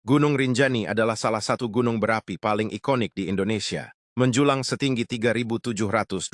Gunung Rinjani adalah salah satu gunung berapi paling ikonik di Indonesia. Menjulang setinggi 3.726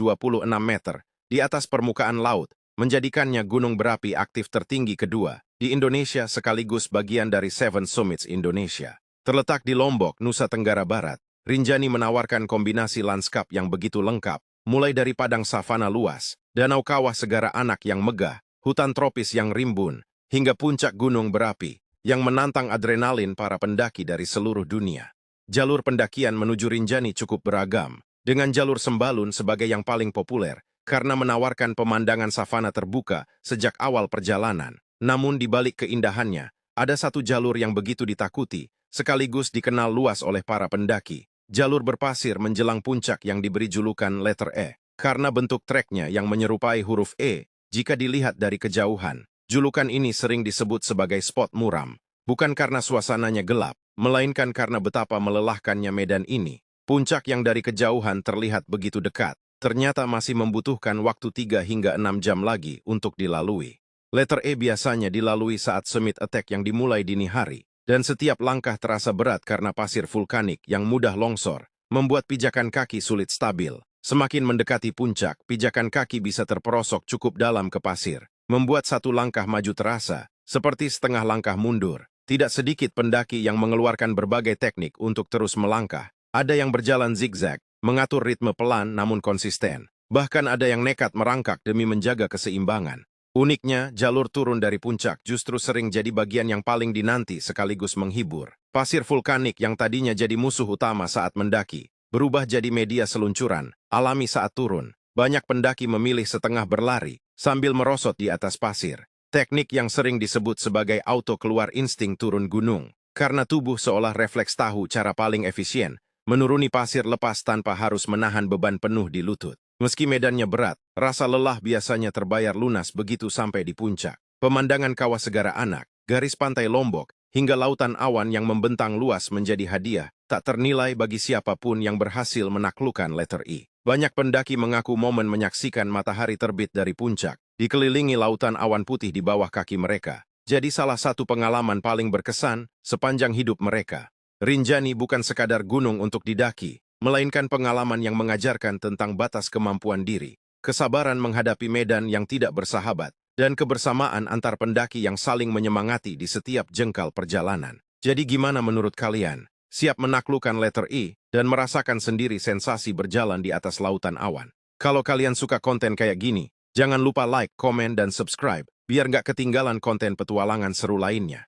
meter di atas permukaan laut, menjadikannya gunung berapi aktif tertinggi kedua di Indonesia sekaligus bagian dari Seven Summits Indonesia. Terletak di Lombok, Nusa Tenggara Barat, Rinjani menawarkan kombinasi lanskap yang begitu lengkap, mulai dari padang savana luas, danau kawah segara anak yang megah, hutan tropis yang rimbun, hingga puncak gunung berapi yang menantang adrenalin para pendaki dari seluruh dunia. Jalur pendakian menuju Rinjani cukup beragam, dengan jalur Sembalun sebagai yang paling populer karena menawarkan pemandangan savana terbuka sejak awal perjalanan. Namun di balik keindahannya, ada satu jalur yang begitu ditakuti, sekaligus dikenal luas oleh para pendaki. Jalur berpasir menjelang puncak yang diberi julukan letter E, karena bentuk treknya yang menyerupai huruf E jika dilihat dari kejauhan. Julukan ini sering disebut sebagai spot muram, bukan karena suasananya gelap, melainkan karena betapa melelahkannya medan ini. Puncak yang dari kejauhan terlihat begitu dekat, ternyata masih membutuhkan waktu 3 hingga 6 jam lagi untuk dilalui. Letter E biasanya dilalui saat summit attack yang dimulai dini hari, dan setiap langkah terasa berat karena pasir vulkanik yang mudah longsor, membuat pijakan kaki sulit stabil. Semakin mendekati puncak, pijakan kaki bisa terperosok cukup dalam ke pasir, membuat satu langkah maju terasa, seperti setengah langkah mundur. Tidak sedikit pendaki yang mengeluarkan berbagai teknik untuk terus melangkah. Ada yang berjalan zigzag, mengatur ritme pelan namun konsisten. Bahkan ada yang nekat merangkak demi menjaga keseimbangan. Uniknya, jalur turun dari puncak justru sering jadi bagian yang paling dinanti sekaligus menghibur. Pasir vulkanik yang tadinya jadi musuh utama saat mendaki, berubah jadi media seluncuran, alami saat turun. Banyak pendaki memilih setengah berlari, sambil merosot di atas pasir. Teknik yang sering disebut sebagai auto keluar insting turun gunung, karena tubuh seolah refleks tahu cara paling efisien, menuruni pasir lepas tanpa harus menahan beban penuh di lutut. Meski medannya berat, rasa lelah biasanya terbayar lunas begitu sampai di puncak. Pemandangan kawah segara anak, garis pantai Lombok, hingga lautan awan yang membentang luas menjadi hadiah tak ternilai bagi siapapun yang berhasil menaklukkan letter E. Banyak pendaki mengaku momen menyaksikan matahari terbit dari puncak, dikelilingi lautan awan putih di bawah kaki mereka, jadi salah satu pengalaman paling berkesan sepanjang hidup mereka. Rinjani bukan sekadar gunung untuk didaki, melainkan pengalaman yang mengajarkan tentang batas kemampuan diri, kesabaran menghadapi medan yang tidak bersahabat, dan kebersamaan antar pendaki yang saling menyemangati di setiap jengkal perjalanan. Jadi gimana menurut kalian? Siap menaklukkan letter E dan merasakan sendiri sensasi berjalan di atas lautan awan? Kalau kalian suka konten kayak gini, jangan lupa like, komen, dan subscribe, biar nggak ketinggalan konten petualangan seru lainnya.